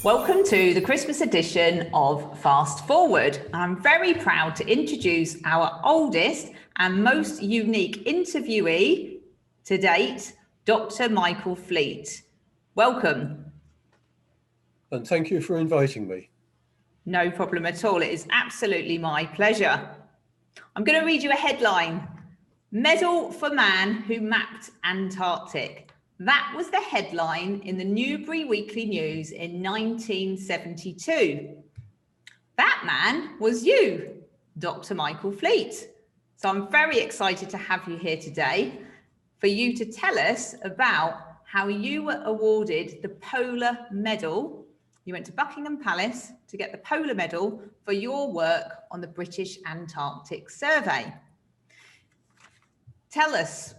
Welcome to the Christmas edition of Fast Forward. I'm very proud to introduce our oldest and most unique interviewee to date, Dr. Michael Fleet. Welcome. And thank you for inviting me. No problem at all. It is absolutely my pleasure. I'm going to read you a headline. Medal for man who mapped Antarctic. That was the headline in the Newbury Weekly News in 1972. That man was you, Dr. Michael Fleet. So I'm very excited to have you here today for you to tell us about how you were awarded the Polar Medal. You went to Buckingham Palace to get the Polar Medal for your work on the British Antarctic Survey. Tell us,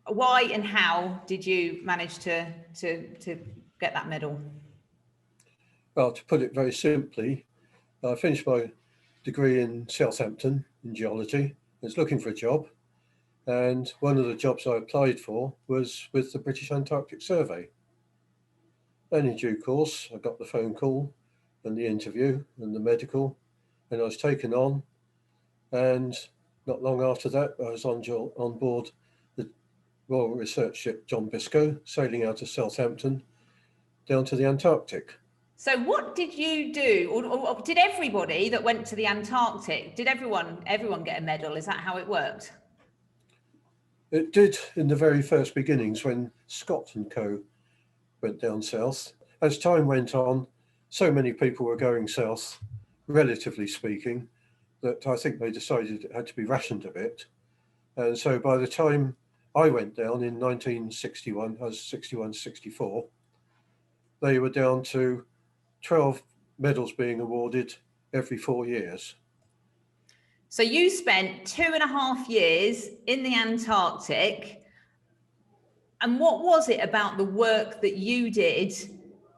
why and how did you manage to get that medal? Well, to put it very simply, I finished my degree in Southampton in geology. I was looking for a job, and one of the jobs I applied for was with the British Antarctic Survey. And in due course, I got the phone call and the interview and the medical, and I was taken on. And not long after that, I was on board the Royal Research Ship John Biscoe, sailing out of Southampton down to the Antarctic. So what did you do, or did everybody that went to the Antarctic, did everyone get a medal? Is that how it worked? It did in the very first beginnings when Scott and Co went down south. As time went on, so many people were going south, relatively speaking, that I think they decided it had to be rationed a bit. And so by the time I went down in 1961, I was 61, 64, they were down to 12 medals being awarded every 4 years. So you spent 2.5 years in the Antarctic. And what was it about the work that you did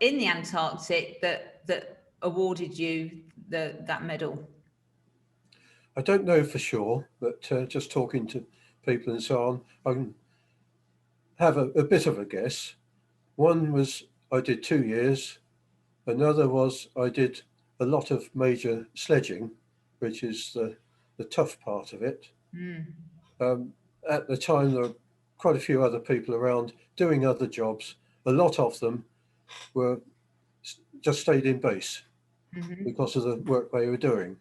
in the Antarctic that awarded you that medal? I don't know for sure, but just talking to people and so on, I can have a bit of a guess. One was I did 2 years. Another was I did a lot of major sledging, which is the tough part of it. At the time, there were quite a few other people around doing other jobs. A lot of them were just stayed in base because of the work they were doing.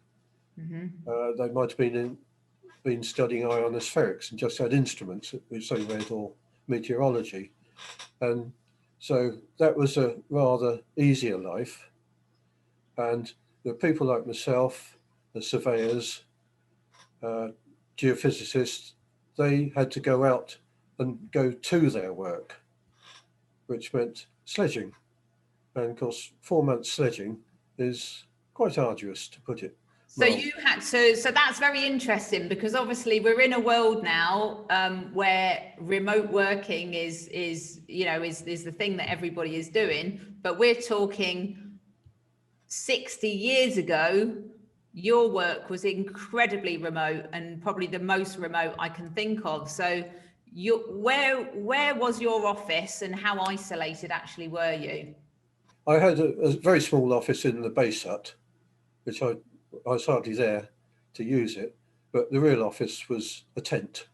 They might have been studying ionospherics and just had instruments which they read, or meteorology. And so that was a rather easier life. And the people like myself, the surveyors, geophysicists, they had to go out and go to their work, which meant sledging. And of course, 4 months sledging is quite arduous, to put it. So you had so that's very interesting, because obviously we're in a world now where remote working is the thing that everybody is doing. But we're talking 60 years ago, your work was incredibly remote, and probably the most remote I can think of. So where was your office, and how isolated actually were you? I had a very small office in the base hut, which I was hardly there to use it, but the real office was a tent,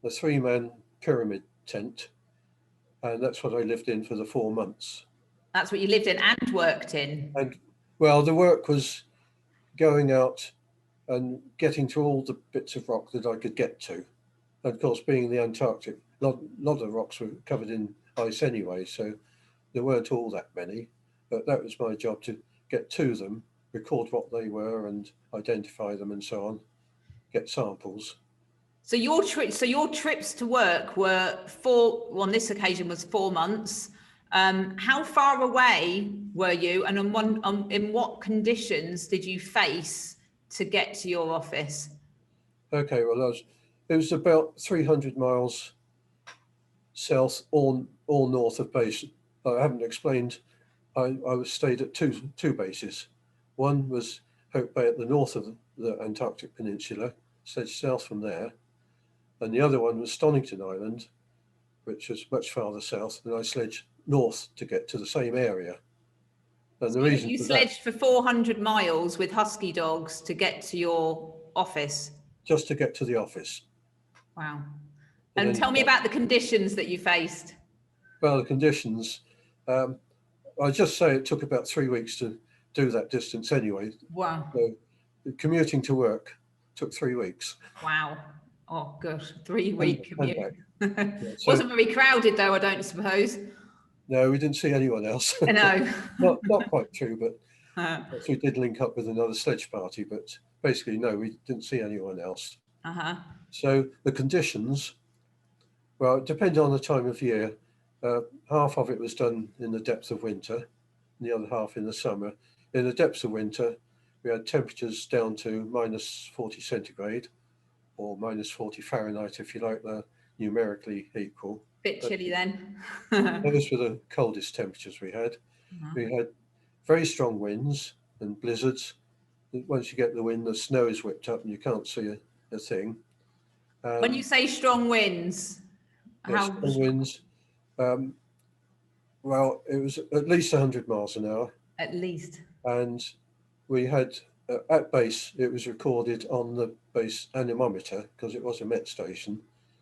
a 3-man pyramid tent, and that's what I lived in for the 4 months. That's what you lived in and worked in? And well, the work was going out and getting to all the bits of rock that I could get to. And of course, being in the Antarctic, a lot of rocks were covered in ice anyway, so there weren't all that many, but that was my job, to get to them, record what they were and identify them and so on, get samples. So your trips to work were on this occasion was 4 months. How far away were you, and in what conditions did you face to get to your office? Okay, well, it was about 300 miles south or north of base. I haven't explained, I was stayed at two bases. One was Hope Bay at the north of the Antarctic Peninsula, sledged south from there. And the other one was Stonington Island, which was much farther south, and I sledged north to get to the same area. And the So reason you for that, sledged for 400 miles with husky dogs to get to your office. just to get to the office. Wow. At And any tell me time. about the conditions that you faced. Well, the conditions, I just say it took about 3 weeks to do that distance anyway. Wow. So commuting to work took 3 weeks. Wow. Oh, gosh. 3-week And commute. back. Yeah, so, Wasn't very crowded, though, I don't suppose. no, we didn't see anyone else. No. Not quite true, but we did link up with another sledge party, but basically, no, we didn't see anyone else. Uh-huh. So the conditions, well, it depended on the time of year. Half of it was done in the depth of winter, and the other half in the summer. In the depths of winter, we had temperatures down to minus 40 centigrade, or minus 40 Fahrenheit, if you like, they're numerically equal. Bit chilly then. Those were the coldest temperatures we had. We had very strong winds and blizzards. Once you get the wind, the snow is whipped up and you can't see a thing. When you say strong winds, how strong winds, well, it was at least 100 miles an hour. At least. And we had, at base, it was recorded on the base anemometer, because it was a Met station,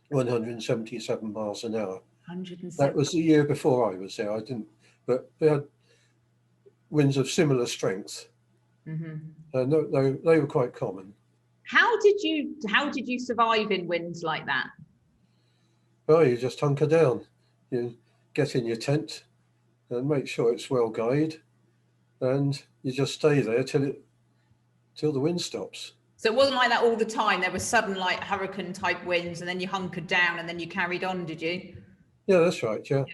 177 miles an hour. 107. That was the year before I was there. I didn't, but they had winds of similar strength. And they were quite common. How did you survive in winds like that? Well, you just hunker down. You get in your tent and make sure it's well guided, and you just stay there till the wind stops. So it wasn't like that all the time. There was sudden like hurricane type winds, and then you hunkered down, and then you carried on. Did you? Yeah, that's right. Yeah,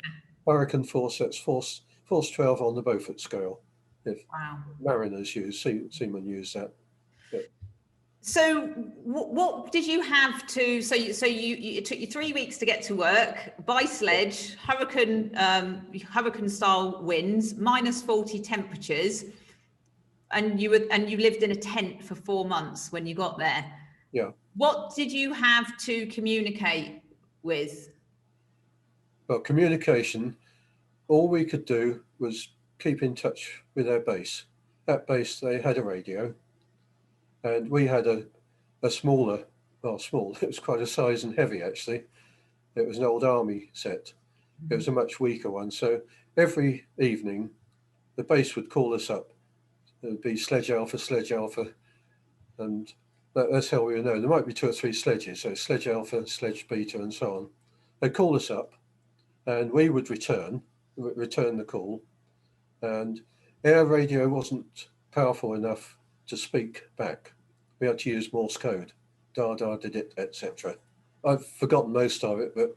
hurricane force. That's force 12 on the Beaufort scale. If mariners use, seamen use that. Yeah. So what did you have to? So it took you 3 weeks to get to work by sledge, hurricane style winds, minus 40 temperatures, and you lived in a tent for 4 months when you got there. Yeah. What did you have to communicate with? Well, communication. All we could do was keep in touch with our base. At base, they had a radio. And we had a smaller, well, small, it was quite a size and heavy actually. It was an old army set. It was a much weaker one. So every evening, the base would call us up. It would be Sledge Alpha, and that's how we would know. There might be 2 or 3 sledges, so Sledge Alpha, Sledge Beta, and so on. They'd call us up, and we would return the call. And our radio wasn't powerful enough to speak back. We had to use Morse code, da da did it, etc. I've forgotten most of it, but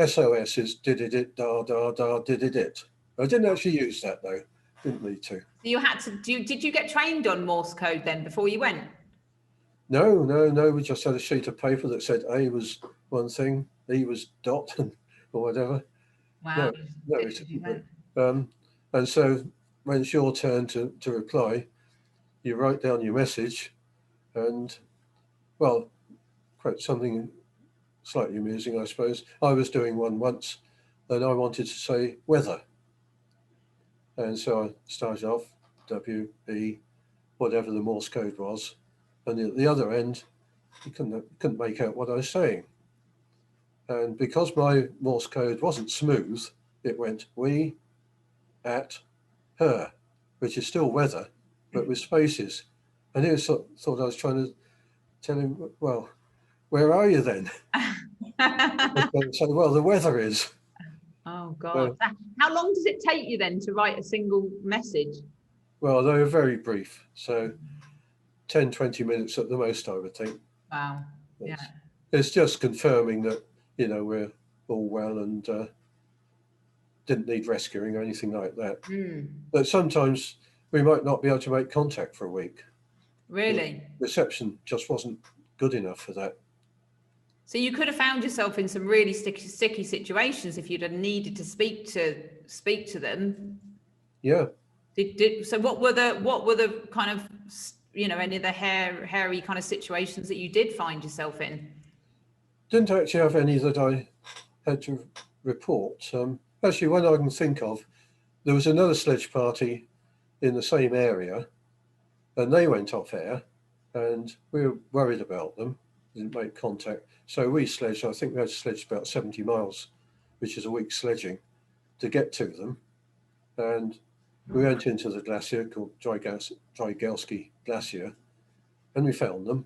SOS is did it, da da da did it. I didn't actually use that though. Didn't need to. You had to do. Did you get trained on Morse code then before you went? No. We just had a sheet of paper that said A was one thing, E was dot, or whatever. Wow. No. And so when it's your turn to reply, you write down your message, and well, quite something slightly amusing, I suppose. I was doing one once, and I wanted to say weather, and so I started off W E, whatever the Morse code was, and at the other end, you couldn't make out what I was saying, and because my Morse code wasn't smooth, it went we, at, her, which is still weather, but with spaces. And he thought I was trying to tell him, well, where are you then? So, well, the weather is. Oh, God. How long does it take you then to write a single message? Well, they were very brief. So 10, 20 minutes at the most, I would think. Wow. Yeah. It's just confirming that, we're all well and didn't need rescuing or anything like that. But sometimes we might not be able to make contact for a week. Really? The reception just wasn't good enough for that. So you could have found yourself in some really sticky situations if you'd have needed to speak to them. Yeah. So what were the kind of any of the hairy kind of situations that you did find yourself in? Didn't actually have any that I had to report. Actually, one I can think of, there was another sledge party in the same area, and they went off air, and we were worried about them, didn't make contact. So we sledged, I think we had sledged about 70 miles, which is a week's sledging, to get to them. And we went into the glacier called Drygalski Glacier, and we found them.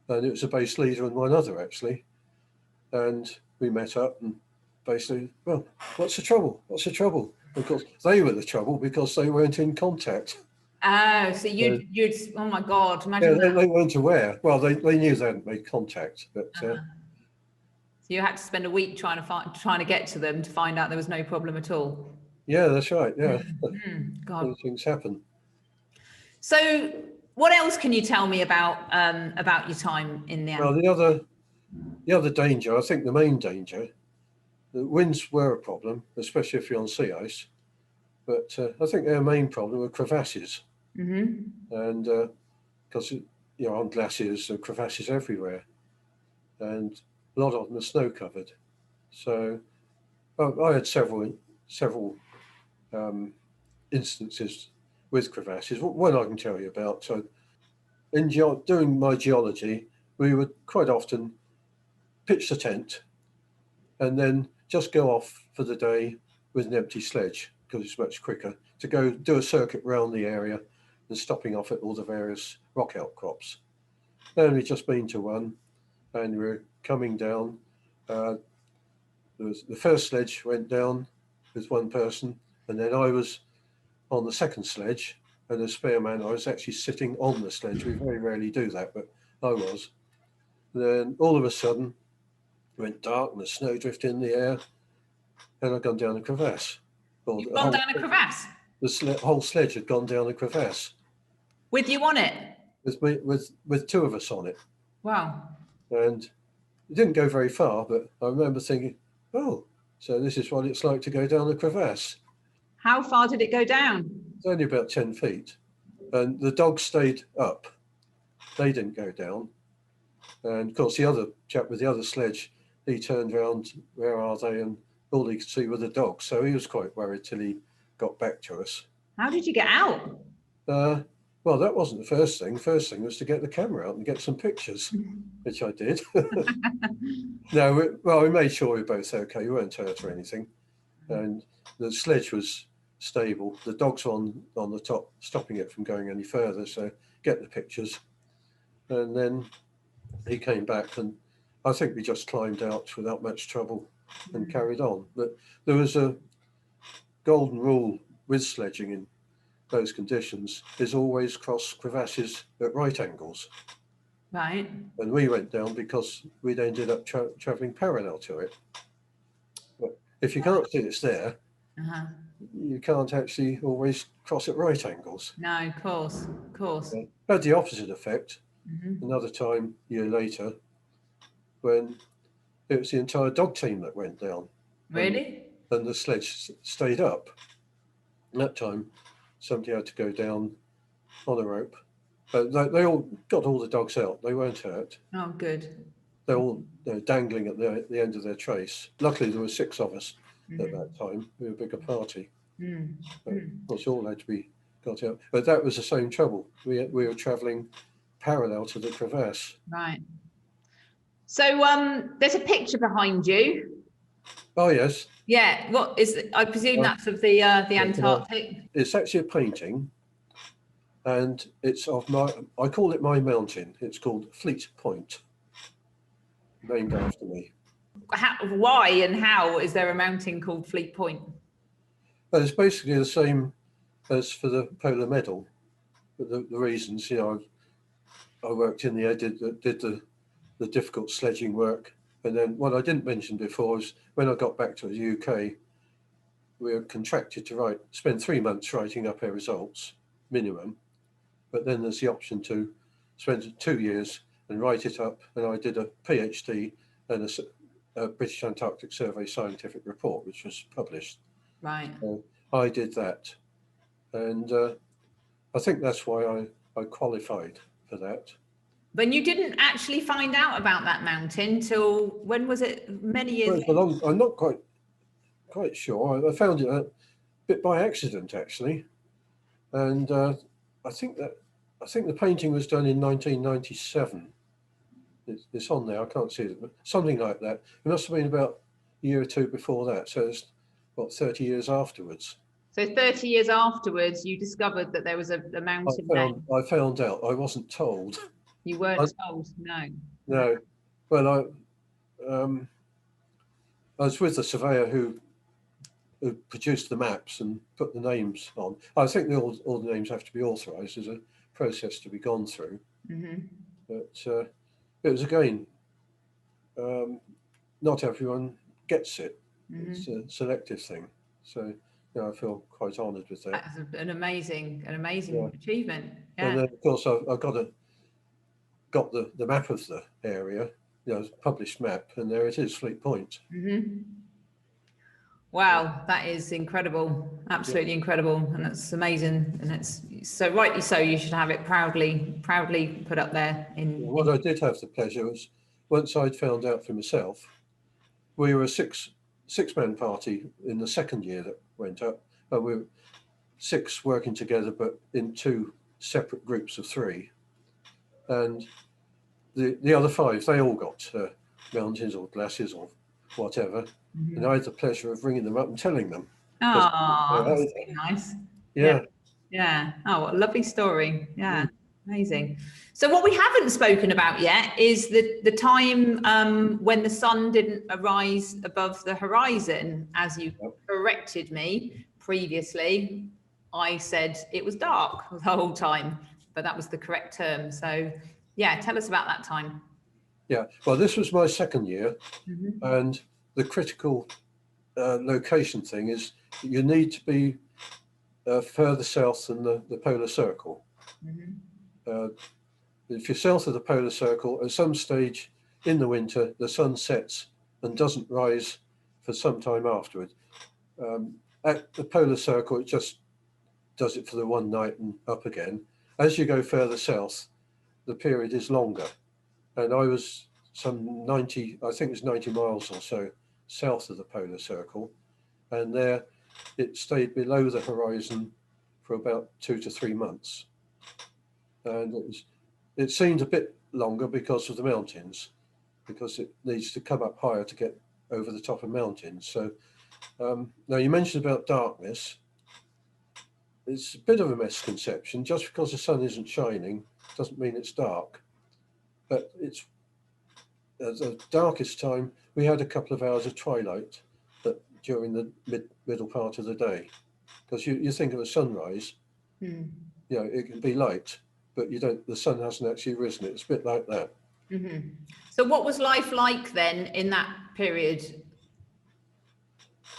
And it was a base leader and one other, actually. And we met up and basically, well, what's the trouble? What's the trouble? Of course, they were the trouble because they weren't in contact. Oh, so you'd oh my God, Yeah, imagine that. they weren't aware. Well, they knew they hadn't made contact, but So you had to spend a week trying to get to them to find out there was no problem at all. yeah, that's right. Yeah, God. these things happen. So what else can you tell me about your time in the Well, the other danger, I think the main danger, the winds were a problem, especially if you're on sea ice. But I think their main problem were crevasses. And because on glaciers, there are crevasses everywhere, and a lot of them are snow covered. So I had several instances with crevasses. One I can tell you about. So doing my geology, we would quite often pitch the tent and then just go off for the day with an empty sledge, because it's much quicker to go do a circuit around the area than stopping off at all the various rock outcrops. And we'd just been to one, and we were coming down. The first sledge went down with one person, and then I was on the second sledge, and as spare man, I was actually sitting on the sledge. We very rarely do that, but I was. Then all of a sudden, it went dark and the snow drifted in the air, and I'd gone down a crevasse. You've gone down a crevasse? The whole sledge had gone down a crevasse. With you on it? With two of us on it. Wow. And it didn't go very far, but I remember thinking, oh, so this is what it's like to go down a crevasse. How far did it go down? It's only about 10 feet. And the dogs stayed up. They didn't go down. And of course, the other chap with the other sledge, he turned around, where are they? And all he could see were the dogs. So he was quite worried till he got back to us. How did you get out? Well, that wasn't the first thing. First thing was to get the camera out and get some pictures, which I did. No, we made sure we were both okay. We weren't hurt or anything. And the sledge was stable. The dogs were on the top, stopping it from going any further. So get the pictures. And then he came back, and I think we just climbed out without much trouble and carried on. But there was a golden rule with sledging in those conditions, is always cross crevasses at right angles. Right. And we went down because we'd ended up traveling parallel to it. But if you can't see it's there, you can't actually always cross at right angles. No, of course. Had the opposite effect. Another time, a year later, when it was the entire dog team that went down. Really? And the sledge stayed up. And that time, somebody had to go down on a rope. But they all got all the dogs out. They weren't hurt. Oh, good. They're all dangling at the end of their trace. Luckily, there were 6 of us at that time. We were a bigger party. Of course, all had to be got out. But that was the same trouble. We were travelling parallel to the crevasse. Right. So there's a picture behind you. Oh, yes. Yeah. What is it? I presume that's of the Antarctic. It's actually a painting, and it's of I call it my mountain. It's called Fleet Point, named after me. Why and how is there a mountain called Fleet Point? Well, it's basically the same as for the Polar Medal. But the reasons, I worked in the air, did the difficult sledging work. And then what I didn't mention before is when I got back to the UK, we were contracted to spend 3 months writing up our results, minimum. But then there's the option to spend 2 years and write it up. And I did a PhD and a British Antarctic Survey scientific report, which was published. Right. So I did that. And I think that's why I qualified for that. But you didn't actually find out about that mountain till when was it? Many years ago? I'm not quite sure. I found it a bit by accident, actually. And I think the painting was done in 1997. It's on there. I can't see it, but something like that. It must have been about a year or two before that. So it's what, 30 years afterwards. So 30 years afterwards, you discovered that there was a mountain there. I found out. I wasn't told. You weren't told, no. No. Well, I was with the surveyor who produced the maps and put the names on. I think all the names have to be authorised. There's a process to be gone through. Mm-hmm. But it was, again, not everyone gets it. Mm-hmm. It's a selective thing. So I feel quite honoured with that. That's an amazing achievement. Yeah. And then, of course, I got the map of the area, published map, and there it is, Fleet Point. Mm-hmm. Wow, that is incredible, absolutely incredible, and that's amazing, and it's so rightly so. You should have it proudly put up there. What I did have the pleasure was, once I'd found out for myself, we were a six-man party in the second year that went up, and we were 6 working together, but in 2 separate groups of 3, and the other 5, they all got mountains or glaciers or whatever. Mm-hmm. And I had the pleasure of ringing them up and telling them. Oh, that's really nice. Yeah. Oh, what a lovely story. Yeah, amazing. So what we haven't spoken about yet is the time when the sun didn't arise above the horizon. As you corrected me previously, I said it was dark the whole time, but that was the correct term. So yeah, tell us about that time. Yeah, well, this was my second year, and the critical location thing is you need to be further south than the polar circle. If you're south of the polar circle, at some stage in the winter, the sun sets and doesn't rise for some time afterward. At the polar circle, it just does it for the one night and up again. As you go further south, the period is longer. And I was some 90, I think it was 90 miles or so south of the polar circle. And there it stayed below the horizon for about 2 to 3 months. And it seemed a bit longer because of the mountains, because it needs to come up higher to get over the top of mountains. So now you mentioned about darkness. It's a bit of a misconception. Just because the sun isn't shining doesn't mean it's dark. But it's at the darkest time, we had a couple of hours of twilight during the middle part of the day. Because you think of a sunrise, it can be light, but the sun hasn't actually risen. It's a bit like that. Mm-hmm. So what was life like then in that period?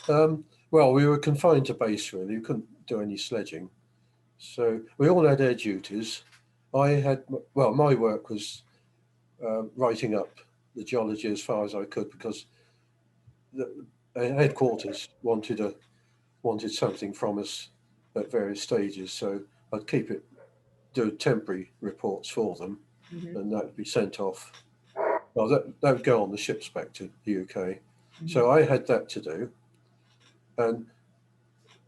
Well, we were confined to base, really. We couldn't do any sledging. So we all had air duties. My work was writing up the geology as far as I could, because the headquarters wanted something from us at various stages. So I'd do temporary reports for them, and that would be sent off. Well, that would go on the ships back to the UK. So I had that to do. And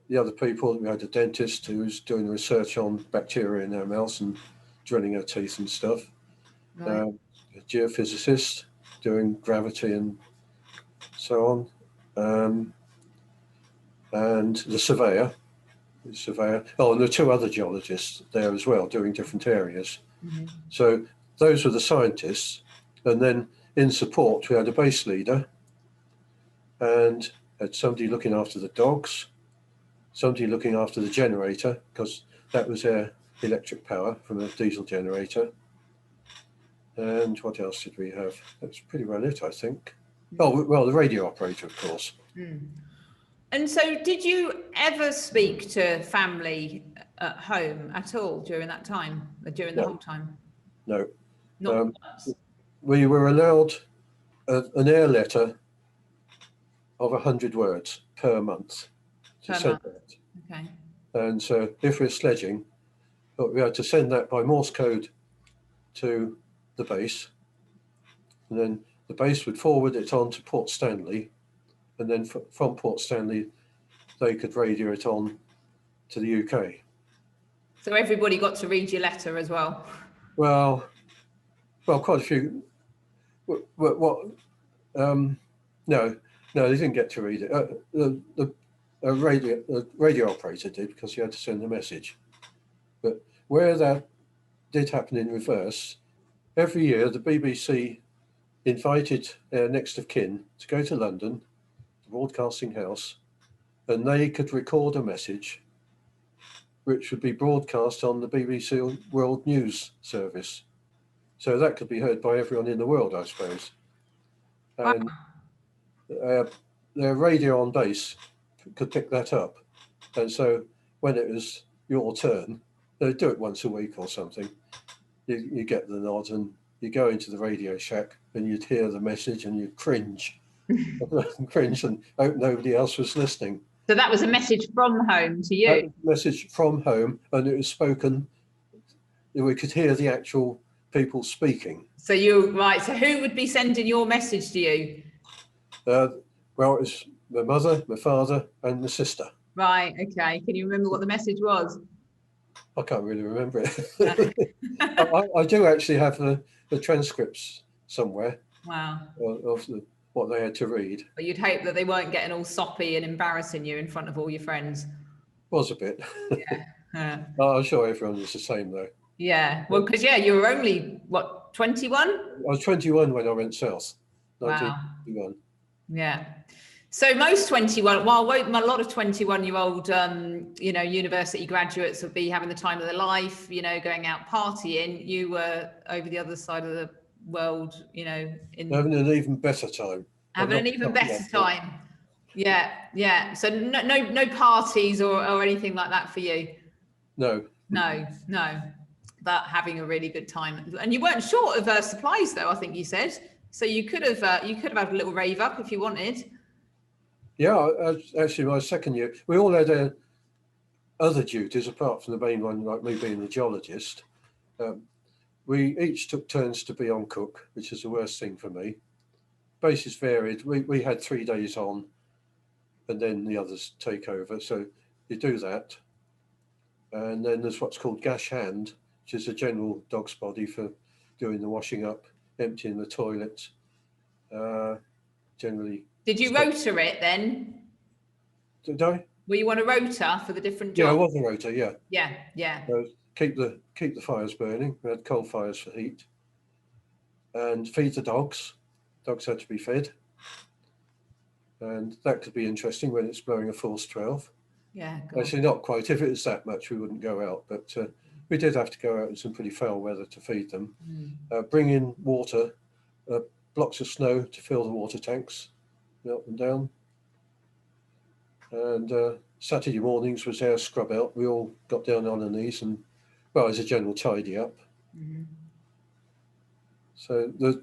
the other people, we had a dentist who was doing research on bacteria in our mouths and drilling our teeth and stuff. Right. A geophysicist doing gravity and so on. And the surveyor. Oh, and there were 2 other geologists there as well, doing different areas. So those were the scientists. And then in support, we had a base leader and had somebody looking after the dogs, somebody looking after the generator, because that was their electric power from a diesel generator. And what else did we have? That's pretty well it, I think. Oh, well, the radio operator, of course. And so did you ever speak to family at home at all during that time, during the whole time? No. Not once? We were allowed an air letter of 100 words per month to send out. Okay. And so if we're sledging, we had to send that by Morse code to the base, and then the base would forward it on to Port Stanley, and then from Port Stanley they could radio it on to the UK. So everybody got to read your letter as well. Well, quite a few. No, they didn't get to read it. The radio operator did, because he had to send a message. But where that did happen in reverse, every year the BBC invited their next of kin to go to London, the broadcasting house, and they could record a message which would be broadcast on the BBC World News Service. So that could be heard by everyone in the world, I suppose. And their radio on base could pick that up. And so when it was your turn, they'd do it once a week or something. You get the nod and you go into the Radio Shack and you'd hear the message and you'd cringe. Cringe and hope nobody else was listening. So that was a message from home to you? That was a message from home, and it was spoken. We could hear the actual people speaking. So so who would be sending your message to you? Well, it was my mother, my father, and my sister. Right, okay. Can you remember what the message was? I can't really remember it. I do actually have the transcripts somewhere. Wow. Of what they had to read. But you'd hope that they weren't getting all soppy and embarrassing you in front of all your friends. Was a bit. Yeah. I'm sure everyone was the same though. Yeah. Well, because you were only, 21? I was 21 when I went south. 1921. Wow. Yeah. So most 21, while a lot of 21-year-old, university graduates would be having the time of their life, going out partying, you were over the other side of the world, having an even better time. Having an even better time. Yeah. So no parties or anything like that for you? No. But having a really good time. And you weren't short of supplies though, I think you said. So you could have had a little rave up if you wanted. Yeah, actually my second year, we all had other duties apart from the main one, like me being the geologist. We each took turns to be on cook, which is the worst thing for me. Bases varied. We had 3 days on and then the others take over. So you do that. And then there's what's called gash hand, which is a general dog's body for doing the washing up, emptying the toilet, generally. Did you rota it then? Did I? Were you on a rota for the different jobs? Yeah, I was a rota, yeah. Yeah. So keep the fires burning. We had coal fires for heat. And feed the dogs. Dogs had to be fed. And that could be interesting when it's blowing a force 12. Yeah. Actually, not quite. If it was that much, we wouldn't go out. But we did have to go out in some pretty foul weather to feed them. Bring in water, blocks of snow to fill the water tanks, melt them down. And Saturday mornings was our scrub out. We all got down on our knees and, as a general tidy up. So the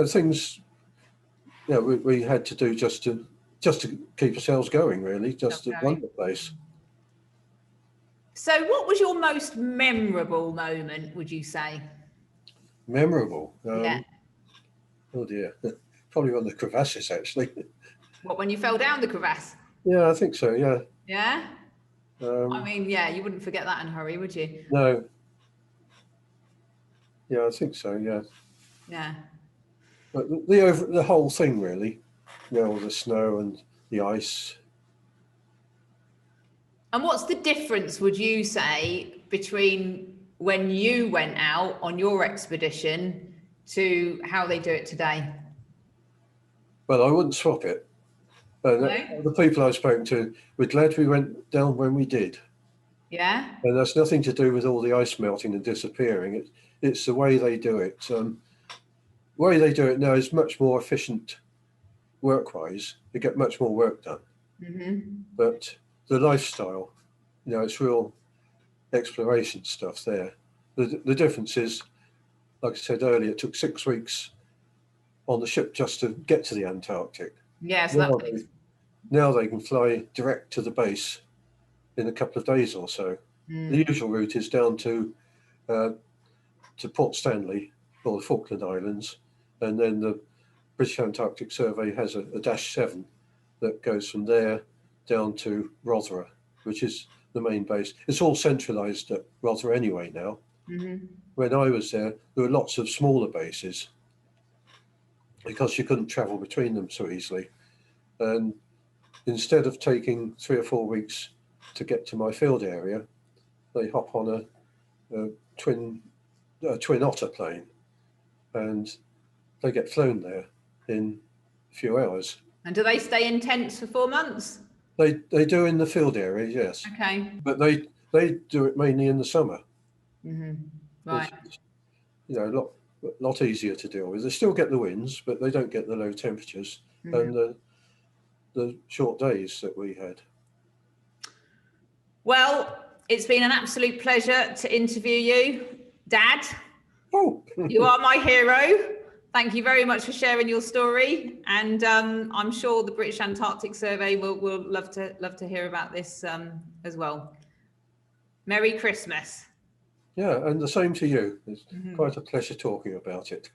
things, we had to do just to keep ourselves going, really, just to run the place. So what was your most memorable moment, would you say? Memorable? Yeah. Oh dear. Probably on the crevasses, actually. What, when you fell down the crevasse? Yeah, I think so, yeah. Yeah? You wouldn't forget that in a hurry, would you? No. Yeah, I think so, yeah. Yeah. But the whole thing, really, all the snow and the ice. And what's the difference, would you say, between when you went out on your expedition to how they do it today? Well, I wouldn't swap it. The people I've spoken to were glad we went down when we did. Yeah. And that's nothing to do with all the ice melting and disappearing. It's the way they do it. The way they do it now is much more efficient work-wise. They get much more work done. But the lifestyle, it's real exploration stuff there. The difference is, like I said earlier, it took 6 weeks on the ship just to get to the Antarctic. Yes. Now they can fly direct to the base in a couple of days or so. The usual route is down to Port Stanley or the Falkland Islands, and then the British Antarctic Survey has a -7 that goes from there down to Rothera, which is the main base. It's all centralised at Rother anyway now. Mm-hmm. When I was there were lots of smaller bases because you couldn't travel between them so easily. And instead of taking 3 or 4 weeks to get to my field area, they hop on a twin otter plane, and they get flown there in a few hours. And do they stay in tents for 4 months? They do in the field area, yes. Okay. But they do it mainly in the summer. Mm-hmm. Right. It's, a lot easier to deal with. They still get the winds, but they don't get the low temperatures and the short days that we had. Well, it's been an absolute pleasure to interview you, Dad. Oh, You are my hero. Thank you very much for sharing your story, and I'm sure the British Antarctic Survey will love to hear about this as well. Merry Christmas. yeah, and the same to you. It's quite a pleasure talking about it.